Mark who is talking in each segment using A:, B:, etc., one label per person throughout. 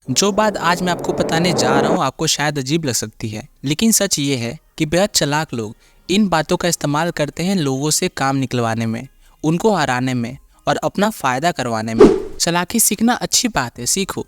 A: जो बात आज मैं आपको बताने जा रहा हूँ आपको शायद अजीब लग सकती है, लेकिन सच ये है कि बेहद चालाक लोग इन बातों का इस्तेमाल करते हैं लोगों से काम निकलवाने में, उनको हराने में और अपना फ़ायदा करवाने में। चालाकी सीखना अच्छी बात है, सीखो,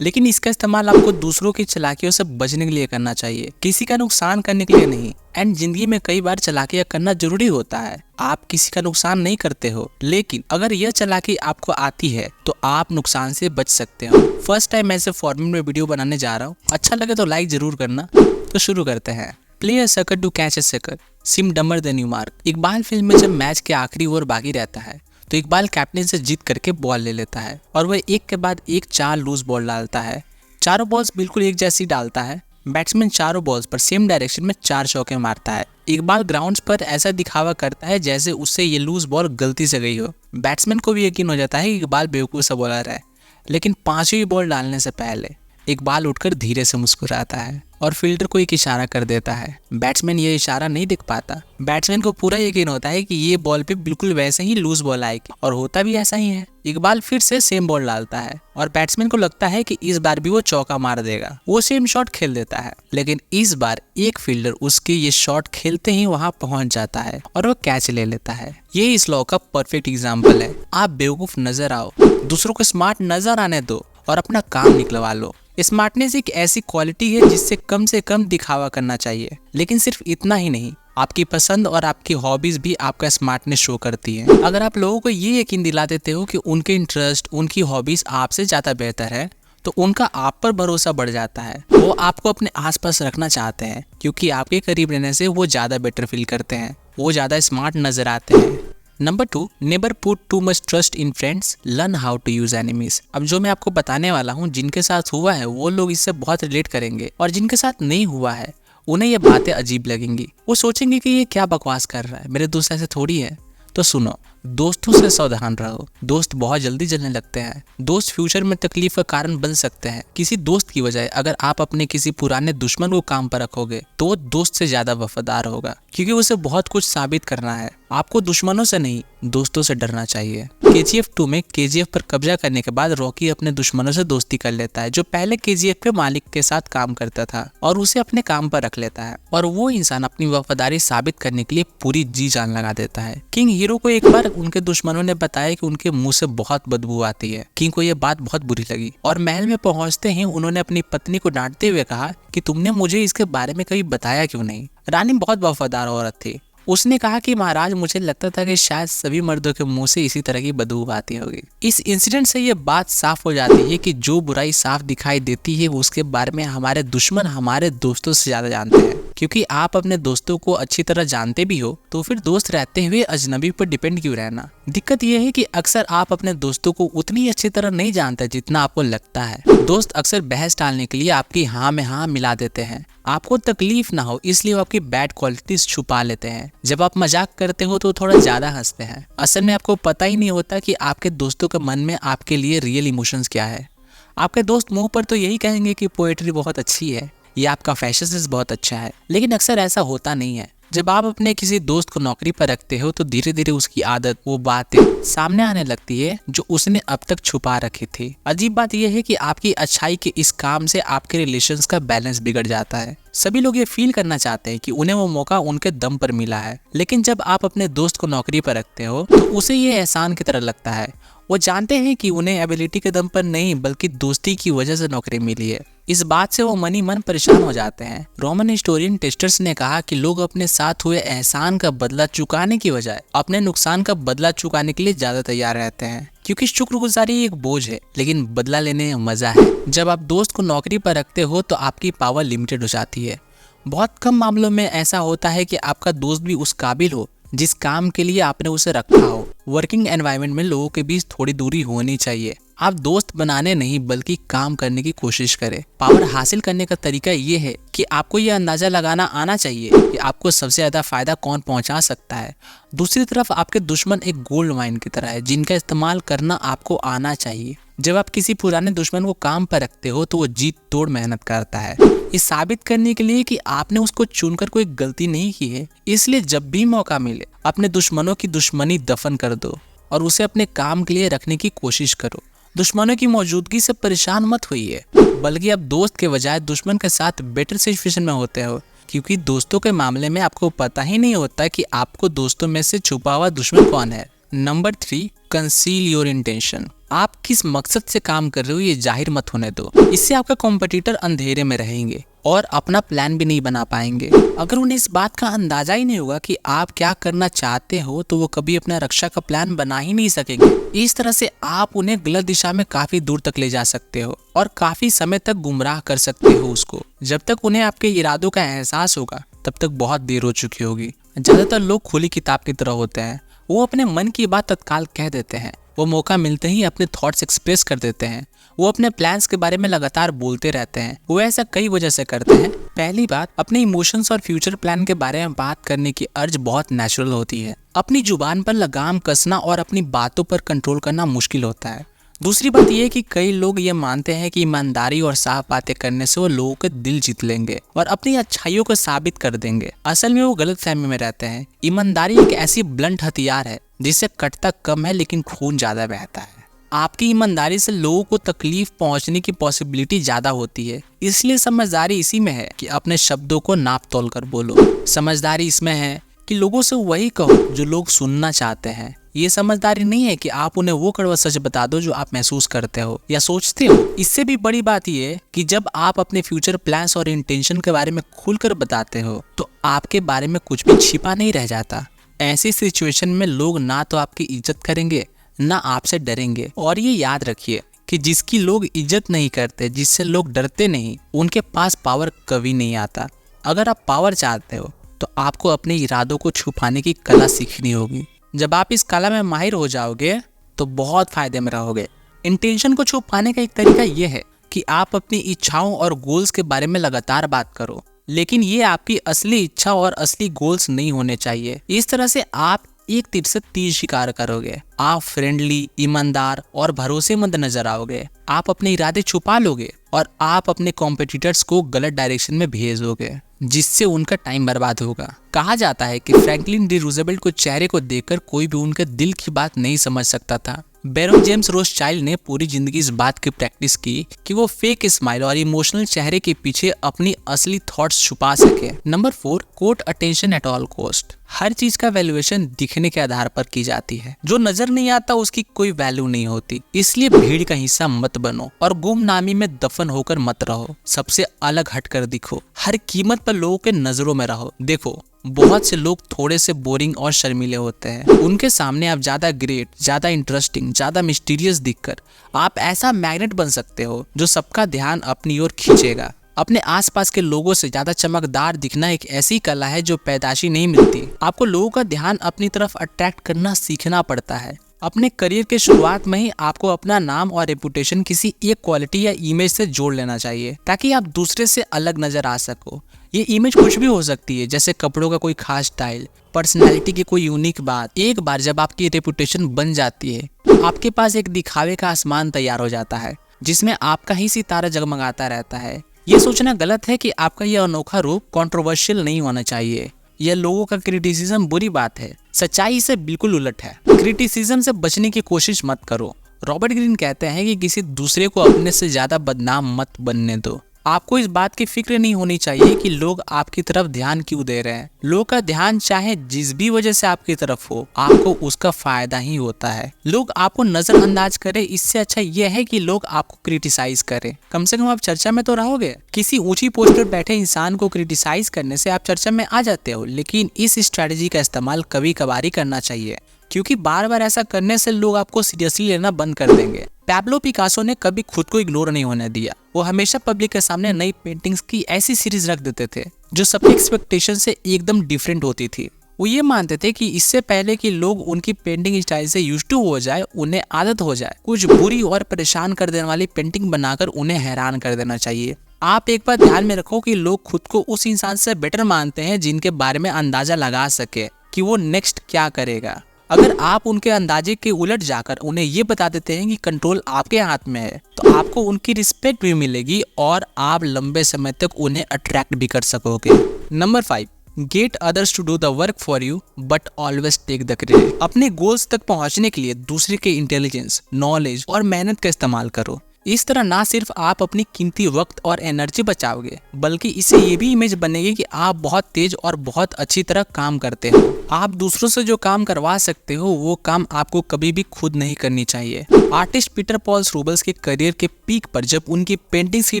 A: लेकिन इसका इस्तेमाल आपको दूसरों की चालाकियों से बचने के लिए करना चाहिए, किसी का नुकसान करने के लिए नहीं। एंड जिंदगी में कई बार चालाकियाँ करना जरूरी होता है। आप किसी का नुकसान नहीं करते हो, लेकिन अगर यह चालाकी आपको आती है तो आप नुकसान से बच सकते हो। फर्स्ट टाइम ऐसे फॉर्मेट में वीडियो बनाने जा रहा हूँ, अच्छा लगे तो लाइक जरूर करना। तो शुरू करते हैं। Play a sucker to catch a sucker, सिम डमर then you mark. Iqbal film में जब मैच के आखिरी ओवर बाकी रहता है तो इकबाल कैप्टन से जीत करके बॉल ले लेता है और वह एक के बाद एक 4 लूज बॉल डालता है। चारों बॉल्स बिल्कुल एक जैसी डालता है। बैट्समैन चारों बॉल्स पर सेम डायरेक्शन में 4 चौके मारता है। इकबाल ग्राउंड्स पर ऐसा दिखावा करता है जैसे उससे ये लूज बॉल गलती से गई हो। बैट्समैन को भी यकीन हो जाता है कि इकबाल बेवकूफ़ सा बॉलर है, लेकिन 5वीं बॉल डालने से पहले इकबाल उठकर धीरे से मुस्कुराता है और फील्डर को एक इशारा कर देता है। बैट्समैन ये इशारा नहीं देख पाता। बैट्समैन को पूरा यकीन होता है कि ये बॉल पे बिल्कुल वैसे ही लूज बॉल आएगी, और होता भी ऐसा ही है। इकबाल फिर से सेम बॉल डालता है और बैट्समैन को लगता है कि इस बार भी वो चौका मार देगा। वो सेम शॉट खेल देता है, लेकिन इस बार एक फील्डर उसके ये शॉट खेलते ही वहां पहुंच जाता है और वो कैच ले लेता है। ये इस लॉ का परफेक्ट एग्जाम्पल है। आप बेवकूफ नजर आओ, दूसरों को स्मार्ट नजर आने दो और अपना काम निकलवा लो। स्मार्टनेस एक ऐसी क्वालिटी है जिससे कम से कम दिखावा करना चाहिए, लेकिन सिर्फ इतना ही नहीं, आपकी पसंद और आपकी हॉबीज भी आपका स्मार्टनेस शो करती है। अगर आप लोगों को ये यकीन दिला देते हो कि उनके इंटरेस्ट, उनकी हॉबीज आपसे ज़्यादा बेहतर है, तो उनका आप पर भरोसा बढ़ जाता है। वो आपको अपने आसपास रखना चाहते हैं क्योंकि आपके करीब रहने से वो ज़्यादा बेटर फील करते हैं, वो ज़्यादा स्मार्ट नजर आते हैं। Number 2, never put too much trust in friends, learn how to use enemies. अब जो मैं आपको बताने वाला हूँ, जिनके साथ हुआ है वो लोग इससे बहुत रिलेट करेंगे, और जिनके साथ नहीं हुआ है उन्हें ये बातें अजीब लगेंगी। वो सोचेंगे कि ये क्या बकवास कर रहा है, मेरे दोस्त ऐसे थोड़ी है। तो सुनो, दोस्तों से सावधान रहो। दोस्त बहुत जल्दी जलने लगते हैं। दोस्त फ्यूचर में तकलीफ का कारण बन सकते हैं। किसी दोस्त की वजह अगर आप अपने किसी पुराने दुश्मन को काम पर रखोगे तो वो दोस्त से ज्यादा वफादार होगा, क्योंकि उसे बहुत कुछ साबित करना है। आपको दुश्मनों से नहीं, दोस्तों से डरना चाहिए। KGF 2 में KGF पर कब्जा करने के बाद रॉकी अपने दुश्मनों से दोस्ती कर लेता है, जो पहले KGF के मालिक के साथ काम करता था, और उसे अपने काम पर रख लेता है। और वो इंसान अपनी वफादारी साबित करने के लिए पूरी जी जान लगा देता है। किंग हीरो को एक बार उनके दुश्मनों ने बताया कि उनके मुंह से बहुत बदबू आती है। किंग को यह बात बहुत बुरी लगी और महल में पहुंचते ही उन्होंने अपनी पत्नी को डांटते हुए कहा कि तुमने मुझे इसके बारे में कभी बताया क्यों नहीं। रानी बहुत वफादार औरत थी। उसने कहा कि महाराज, मुझे लगता था कि शायद सभी मर्दों के मुंह से इसी तरह की बदबू आती होगी। इस इंसिडेंट से ये बात साफ हो जाती है कि जो बुराई साफ दिखाई देती है उसके बारे में हमारे दुश्मन हमारे दोस्तों से ज्यादा जानते हैं। क्योंकि आप अपने दोस्तों को अच्छी तरह जानते भी हो तो फिर दोस्त रहते हुए अजनबी पर डिपेंड क्यों रहना। दिक्कत यह है कि अक्सर आप अपने दोस्तों को उतनी अच्छी तरह नहीं जानते जितना आपको लगता है। दोस्त अक्सर बहस टालने के लिए आपकी हाँ में हाँ मिला देते हैं। आपको तकलीफ ना हो इसलिए वो आपकी बैड क्वालिटीज छुपा लेते हैं। जब आप मजाक करते हो तो थोड़ा ज्यादा हंसते हैं। असल में आपको पता ही नहीं होता कि आपके दोस्तों के मन में आपके लिए रियल इमोशंस क्या है। आपके दोस्त मुंह पर तो यही कहेंगे कि पोएट्री बहुत अच्छी है या आपका फैशन सेंस बहुत अच्छा है, लेकिन अक्सर ऐसा होता नहीं है। जब आप अपने किसी दोस्त को नौकरी पर रखते हो तो धीरे धीरे उसकी आदत, वो बातें सामने आने लगती है जो उसने अब तक छुपा रखी थी। अजीब बात यह है कि आपकी अच्छाई के इस काम से आपके रिलेशंस का बैलेंस बिगड़ जाता है। सभी लोग ये फील करना चाहते हैं कि उन्हें वो मौका उनके दम पर मिला है, लेकिन जब आप अपने दोस्त को नौकरी पर रखते हो तो उसे ये एहसान की तरह लगता है। वो जानते हैं कि उन्हें एबिलिटी के दम पर नहीं बल्कि दोस्ती की वजह से नौकरी मिली है। इस बात से वो मन परेशान हो जाते हैं। रोमन हिस्टोरियन टेस्टर्स ने कहा कि लोग अपने साथ हुए एहसान का बदला चुकाने की बजाय अपने नुकसान का बदला चुकाने के लिए ज्यादा तैयार रहते हैं, क्योंकि शुक्रगुजारी एक बोझ है लेकिन बदला लेने में मजा है। जब आप दोस्त को नौकरी पर रखते हो तो आपकी पावर लिमिटेड हो जाती है। बहुत कम मामलों में ऐसा होता है कि आपका दोस्त भी उस काबिल हो जिस काम के लिए आपने उसे रखा हो। वर्किंग एनवायरनमेंट में लोगों के बीच थोड़ी दूरी होनी चाहिए। आप दोस्त बनाने नहीं बल्कि काम करने की कोशिश करें। पावर हासिल करने का तरीका ये है कि आपको ये अंदाजा लगाना आना चाहिए कि आपको सबसे ज्यादा फायदा कौन पहुंचा सकता है। दूसरी तरफ आपके दुश्मन एक गोल्ड माइन की तरह है जिनका इस्तेमाल करना आपको आना चाहिए। जब आप किसी पुराने दुश्मन को काम पर रखते हो तो वो जीत तोड़ मेहनत करता है, ये साबित करने के लिए कि आपने उसको चुनकर कोई गलती नहीं की है। इसलिए जब भी मौका मिले अपने दुश्मनों की दुश्मनी दफन कर दो और उसे अपने काम के लिए रखने की कोशिश करो। दुश्मनों की मौजूदगी से परेशान मत होइए, बल्कि आप दोस्त के बजाय दुश्मन के साथ बेटर सिचुएशन में होते हो, क्योंकि दोस्तों के मामले में आपको पता ही नहीं होता कि आपको दोस्तों में से छुपा हुआ दुश्मन कौन है। Number 3, conceal your intention. आप किस मकसद से काम कर रहे हो ये जाहिर मत होने दो। इससे आपका कॉम्पिटिटर अंधेरे में रहेंगे और अपना प्लान भी नहीं बना पाएंगे। अगर उन्हें इस बात का अंदाजा ही नहीं होगा कि आप क्या करना चाहते हो, तो वो कभी अपना रक्षा का प्लान बना ही नहीं सकेंगे। इस तरह से आप उन्हें गलत दिशा में काफी दूर तक ले जा सकते हो और काफी समय तक गुमराह कर सकते हो उसको। जब तक उन्हें आपके इरादों का एहसास होगा, तब तक बहुत देर हो चुकी होगी। ज्यादातर लोग खुली किताब की तरह होते हैं। वो अपने मन की बात तत्काल कह देते हैं। वो मौका मिलते ही अपने थॉट्स एक्सप्रेस कर देते हैं। वो अपने प्लान्स के बारे में लगातार बोलते रहते हैं। वो ऐसा कई वजह से करते हैं। पहली बात, अपने इमोशंस और फ्यूचर प्लान के बारे में बात करने की अर्ज बहुत नेचुरल होती है। अपनी जुबान पर लगाम कसना और अपनी बातों पर कंट्रोल करना मुश्किल होता है। दूसरी बात यह है कि कई लोग ये मानते हैं कि ईमानदारी और साफ बातें करने से वो लोगों के दिल जीत लेंगे और अपनी अच्छाइयों को साबित कर देंगे। असल में वो गलतफहमी में रहते हैं। ईमानदारी एक ऐसी ब्लंट हथियार है जिससे कटता कम है लेकिन खून ज्यादा बहता है। आपकी ईमानदारी से लोगों को तकलीफ पहुंचने की पॉसिबिलिटी ज्यादा होती है। इसलिए समझदारी इसी में है कि अपने शब्दों को नाप तोल कर बोलो। समझदारी इसमें है कि लोगों से वही कहो जो लोग सुनना चाहते हैं। ये समझदारी नहीं है कि आप उन्हें वो कड़वा सच बता दो जो आप महसूस करते हो या सोचते हो। इससे भी बड़ी बात ये है कि जब आप अपने फ्यूचर प्लान्स और इंटेंशन के बारे में खुलकर बताते हो, तो आपके बारे में कुछ भी छिपा नहीं रह जाता। ऐसी सिचुएशन में लोग ना तो आपकी इज्जत करेंगे, ना आपसे डरेंगे। और ये याद रखिए कि जिसकी लोग इज्जत नहीं करते, जिससे लोग डरते नहीं, उनके पास पावर कभी नहीं आता। अगर आप पावर चाहते हो तो आपको अपने इरादों को छुपाने की कला सीखनी होगी। जब आप इस कला में माहिर हो जाओगे तो बहुत फायदे में रहोगे। इंटेंशन को छुपाने का एक तरीका यह है कि आप अपनी इच्छाओं और गोल्स के बारे में लगातार बात करो, लेकिन ये आपकी असली इच्छा और असली गोल्स नहीं होने चाहिए। इस तरह से आप एक तीर से तीर शिकार करोगे। आप फ्रेंडली, ईमानदार और भरोसेमंद नजर आओगे। आप अपने इरादे छुपा लोगे और आप अपने कॉम्पिटिटर्स को गलत डायरेक्शन में भेज दोगे, जिससे उनका टाइम बर्बाद होगा। कहा जाता है कि फ्रैंकलिन डी रूजवेल्ट को चेहरे को देखकर कोई भी उनके दिल की बात नहीं समझ सकता था। बैरन जेम्स रोथस्चाइल्ड ने पूरी जिंदगी इस बात की प्रैक्टिस की कि वो फेक स्माइल और इमोशनल चेहरे के पीछे अपनी असली थॉट्स छुपा सके। Number 4, quote attention at all cost. हर चीज का वैल्यूएशन दिखने के आधार पर की जाती है। जो नजर नहीं आता उसकी कोई वैल्यू नहीं होती। इसलिए भीड़ का हिस्सा मत बनो और गुमनामी में दफन होकर मत रहो। सबसे अलग हटकर दिखो। हर कीमत पर लोगों के नजरों में रहो। देखो, बहुत से लोग थोड़े से बोरिंग और शर्मीले होते हैं। उनके सामने आप ज्यादा ग्रेट, ज्यादा इंटरेस्टिंग, ज्यादा मिस्टीरियस दिखकर आप ऐसा मैग्नेट बन सकते हो जो सबका ध्यान अपनी ओर खींचेगा। अपने आसपास के लोगों से ज्यादा चमकदार दिखना एक ऐसी कला है जो पैदाशी नहीं मिलती। आपको लोगों का ध्यान अपनी तरफ अट्रैक्ट करना सीखना पड़ता है। अपने करियर के शुरुआत में ही आपको अपना नाम और रेपुटेशन किसी एक क्वालिटी या इमेज से जोड़ लेना चाहिए, ताकि आप दूसरे से अलग नजर आ सको। ये इमेज कुछ भी हो सकती है, जैसे कपड़ों का कोई खास स्टाइल, पर्सनैलिटी की कोई यूनिक बात। एक बार जब आपकी रेपुटेशन बन जाती है, आपके पास एक दिखावे का आसमान तैयार हो जाता है, जिसमें आपका ही सितारा जगमगाता रहता है। ये सोचना गलत है कि आपका यह अनोखा रूप कंट्रोवर्शियल नहीं होना चाहिए। यह लोगों का क्रिटिसिज्म बुरी बात है। सच्चाई से बिल्कुल उलट है। क्रिटिसिज्म से बचने की कोशिश मत करो। रॉबर्ट ग्रीन कहते हैं कि किसी दूसरे को अपने से ज्यादा बदनाम मत बनने दो। आपको इस बात की फिक्र नहीं होनी चाहिए कि लोग आपकी तरफ ध्यान क्यों दे रहे हैं। लोग का ध्यान चाहे जिस भी वजह से आपकी तरफ हो, आपको उसका फायदा ही होता है। लोग आपको नजरअंदाज करें, इससे अच्छा यह है कि लोग आपको क्रिटिसाइज करें। कम से कम आप चर्चा में तो रहोगे। किसी ऊंची पोस्ट पर बैठे इंसान को क्रिटिसाइज करने से आप चर्चा में आ जाते हो, लेकिन इस स्ट्रैटेजी का इस्तेमाल कभी कभार ही करना चाहिए, क्योंकि बार बार ऐसा करने से लोग आपको सीरियसली लेना बंद कर देंगे। पैब्लो पिकासो ने कभी खुद को इग्नोर नहीं होने दिया। वो हमेशा पब्लिक के सामने नई पेंटिंग्स की ऐसी सीरीज रख देते थे जो सबके एक्सपेक्टेशन से एकदम डिफरेंट होती थी। वो ये मानते थे कि इससे पहले कि लोग उनकी पेंटिंग स्टाइल से यूज्ड टू हो जाए, उन्हें आदत हो जाए। कुछ बुरी और परेशान कर देने वाली पेंटिंग बनाकर उन्हें हैरान कर देना चाहिए। आप एक बार ध्यान में रखो कि लोग खुद को उस इंसान से बेटर मानते हैं जिनके बारे में अंदाजा लगा सके कि वो नेक्स्ट क्या करेगा। अगर आप उनके अंदाजे के उलट जाकर उन्हें ये बता देते हैं कि कंट्रोल आपके हाथ में है, तो आपको उनकी रिस्पेक्ट भी मिलेगी और आप लंबे समय तक उन्हें अट्रैक्ट भी कर सकोगे। Number 5, get others to do the work for you but always take the credit. अपने गोल्स तक पहुंचने के लिए दूसरे के इंटेलिजेंस, नॉलेज और मेहनत का इस्तेमाल करो। इस तरह ना सिर्फ आप अपनी कीमती वक्त और एनर्जी बचाओगे, बल्कि इससे ये भी इमेज बनेगी कि आप बहुत तेज और बहुत अच्छी तरह काम करते हो। आप दूसरों से जो काम करवा सकते हो वो काम आपको कभी भी खुद नहीं करनी चाहिए। आर्टिस्ट पीटर पॉल रूबेंस के करियर के पीक पर जब उनकी पेंटिंग्स की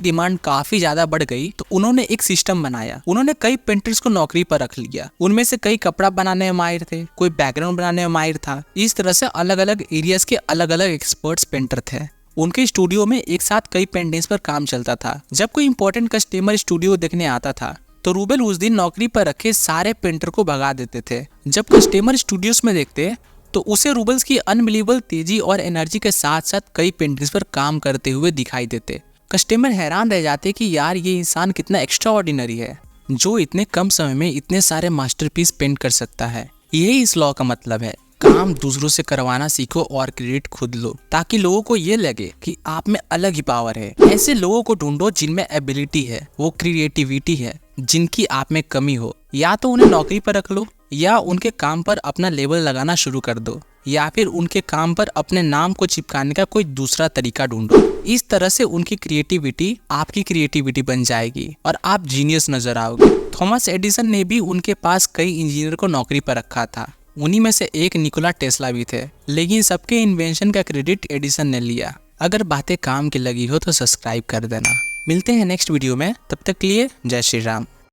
A: डिमांड काफी ज्यादा बढ़ गई तो उन्होंने एक सिस्टम बनाया। उन्होंने कई पेंटर्स को नौकरी पर रख लिया। उनमें से कई कपड़ा बनाने में माहिर थे, कोई बैकग्राउंड बनाने में माहिर था। इस तरह से अलग अलग एरियाज के अलग अलग एक्सपर्ट्स पेंटर थे। उनके स्टूडियो में एक साथ कई पेंटिंग्स पर काम चलता था। जब कोई इंपॉर्टेंट कस्टमर स्टूडियो देखने आता था तो रूबेल उस दिन नौकरी पर रखे सारे पेंटर को भगा देते थे। जब कस्टमर स्टूडियोज में देखते तो उसे रूबेल्स की अनबिलीवेबल तेजी और एनर्जी के साथ साथ कई पेंटिंग्स पर काम करते हुए दिखाई देते। कस्टमर हैरान रह जाते कि यार ये इंसान कितना एक्स्ट्रा ऑर्डिनरी है जो इतने कम समय में इतने सारे मास्टरपीस पेंट कर सकता है। यही इस लॉ का मतलब है, काम दूसरों से करवाना सीखो और क्रेडिट खुद लो, ताकि लोगों को ये लगे कि आप में अलग ही पावर है। ऐसे लोगों को ढूंढो जिनमें एबिलिटी है, वो क्रिएटिविटी है जिनकी आप में कमी हो। या तो उन्हें नौकरी पर रख लो, या उनके काम पर अपना लेबल लगाना शुरू कर दो, या फिर उनके काम पर अपने नाम को चिपकाने का कोई दूसरा तरीका ढूंढो। इस तरह से उनकी क्रिएटिविटी आपकी क्रिएटिविटी बन जाएगी और आप जीनियस नजर आओगे। थॉमस एडिसन ने भी उनके पास कई इंजीनियर को नौकरी पर रखा था। उन्हीं में से एक निकोला टेस्ला भी थे, लेकिन सबके इन्वेंशन का क्रेडिट एडिसन ने लिया। अगर बातें काम की लगी हो तो सब्सक्राइब कर देना। मिलते हैं नेक्स्ट वीडियो में, तब तक के लिए जय श्री राम।